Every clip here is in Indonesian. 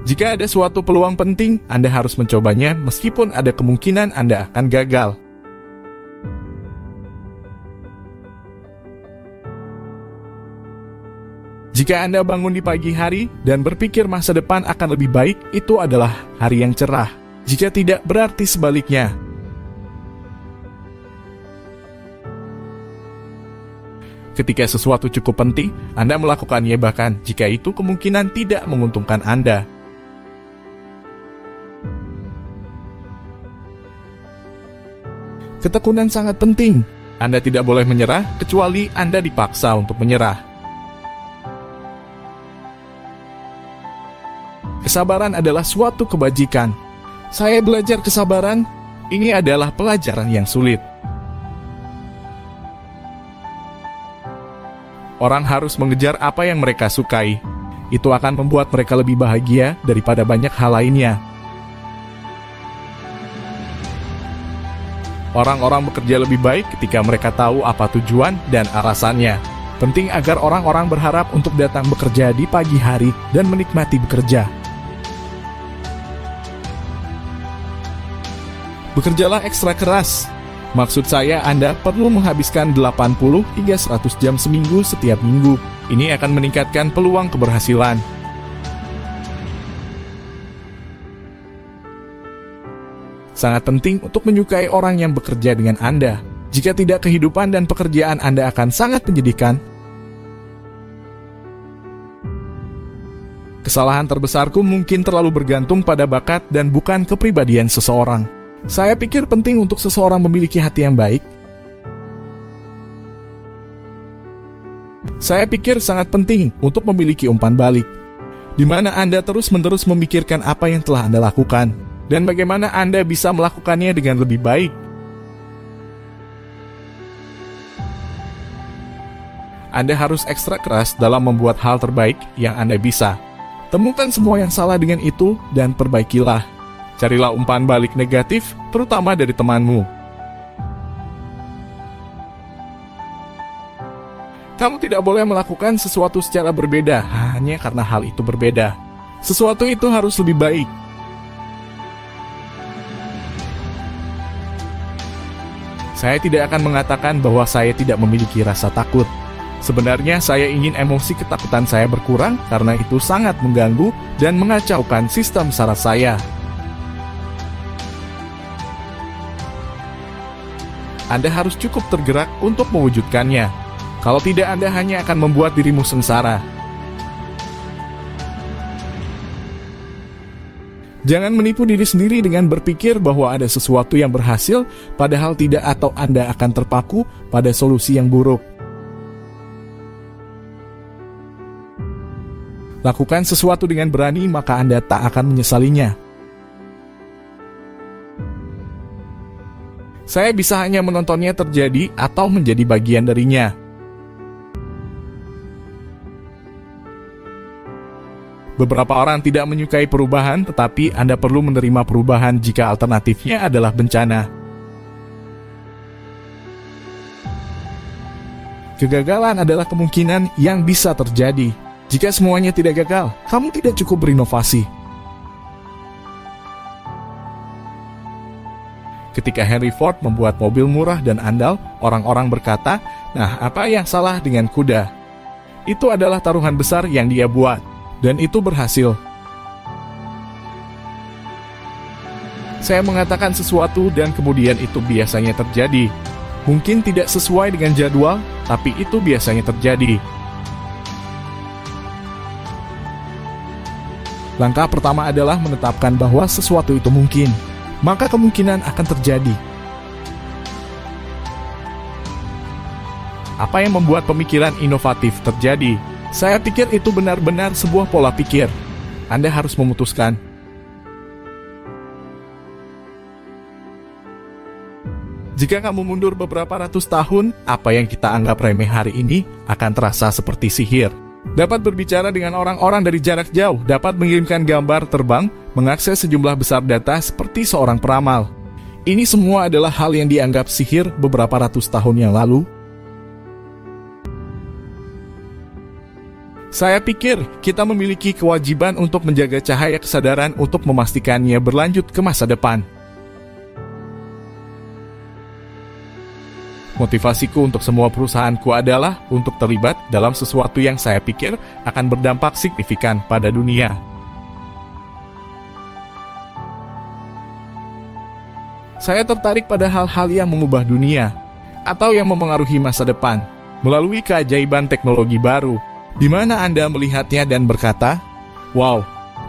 Jika ada suatu peluang penting, Anda harus mencobanya meskipun ada kemungkinan Anda akan gagal. Jika Anda bangun di pagi hari dan berpikir masa depan akan lebih baik, itu adalah hari yang cerah. Jika tidak, berarti sebaliknya. Ketika sesuatu cukup penting, Anda melakukannya bahkan jika itu kemungkinan tidak menguntungkan Anda. Ketekunan sangat penting. Anda tidak boleh menyerah kecuali Anda dipaksa untuk menyerah. Kesabaran adalah suatu kebajikan. Saya belajar kesabaran, ini adalah pelajaran yang sulit. Orang harus mengejar apa yang mereka sukai. Itu akan membuat mereka lebih bahagia daripada banyak hal lainnya. Orang-orang bekerja lebih baik ketika mereka tahu apa tujuan dan alasannya. Penting agar orang-orang berharap untuk datang bekerja di pagi hari dan menikmati bekerja. Bekerjalah ekstra keras. Maksud saya Anda perlu menghabiskan 80 hingga 100 jam seminggu setiap minggu. Ini akan meningkatkan peluang keberhasilan. Sangat penting untuk menyukai orang yang bekerja dengan Anda. Jika tidak, kehidupan dan pekerjaan Anda akan sangat menyedihkan. Kesalahan terbesarku mungkin terlalu bergantung pada bakat dan bukan kepribadian seseorang. Saya pikir penting untuk seseorang memiliki hati yang baik. Saya pikir sangat penting untuk memiliki umpan balik, di mana Anda terus-menerus memikirkan apa yang telah Anda lakukan, dan bagaimana Anda bisa melakukannya dengan lebih baik. Anda harus ekstra keras dalam membuat hal terbaik yang Anda bisa. Temukan semua yang salah dengan itu dan perbaikilah. Carilah umpan balik negatif, terutama dari temanmu. Kamu tidak boleh melakukan sesuatu secara berbeda hanya karena hal itu berbeda. Sesuatu itu harus lebih baik. Saya tidak akan mengatakan bahwa saya tidak memiliki rasa takut. Sebenarnya saya ingin emosi ketakutan saya berkurang karena itu sangat mengganggu dan mengacaukan sistem saraf saya. Anda harus cukup tergerak untuk mewujudkannya. Kalau tidak, Anda hanya akan membuat dirimu sengsara. Jangan menipu diri sendiri dengan berpikir bahwa ada sesuatu yang berhasil, padahal tidak, atau Anda akan terpaku pada solusi yang buruk. Lakukan sesuatu dengan berani, maka Anda tak akan menyesalinya. Saya bisa hanya menontonnya terjadi atau menjadi bagian darinya. Beberapa orang tidak menyukai perubahan, tetapi Anda perlu menerima perubahan jika alternatifnya adalah bencana. Kegagalan adalah kemungkinan yang bisa terjadi. Jika semuanya tidak gagal, kamu tidak cukup berinovasi. Ketika Henry Ford membuat mobil murah dan andal, orang-orang berkata, "Nah, apa yang salah dengan kuda?" Itu adalah taruhan besar yang dia buat, dan itu berhasil. Saya mengatakan sesuatu dan kemudian itu biasanya terjadi. Mungkin tidak sesuai dengan jadwal, tapi itu biasanya terjadi. Langkah pertama adalah menetapkan bahwa sesuatu itu mungkin. Maka kemungkinan akan terjadi. Apa yang membuat pemikiran inovatif terjadi? Saya pikir itu benar-benar sebuah pola pikir. Anda harus memutuskan. Jika kamu mundur beberapa ratus tahun, apa yang kita anggap remeh hari ini akan terasa seperti sihir. Dapat berbicara dengan orang-orang dari jarak jauh, dapat mengirimkan gambar terbang, mengakses sejumlah besar data seperti seorang peramal. Ini semua adalah hal yang dianggap sihir beberapa ratus tahun yang lalu. Saya pikir kita memiliki kewajiban untuk menjaga cahaya kesadaran untuk memastikannya berlanjut ke masa depan. Motivasiku untuk semua perusahaanku adalah untuk terlibat dalam sesuatu yang saya pikir akan berdampak signifikan pada dunia. Saya tertarik pada hal-hal yang mengubah dunia atau yang memengaruhi masa depan melalui keajaiban teknologi baru, di mana Anda melihatnya dan berkata, "Wow,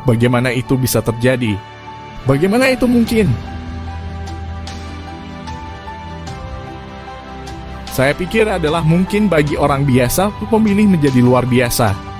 bagaimana itu bisa terjadi? Bagaimana itu mungkin?" Saya pikir adalah mungkin bagi orang biasa untuk memilih menjadi luar biasa.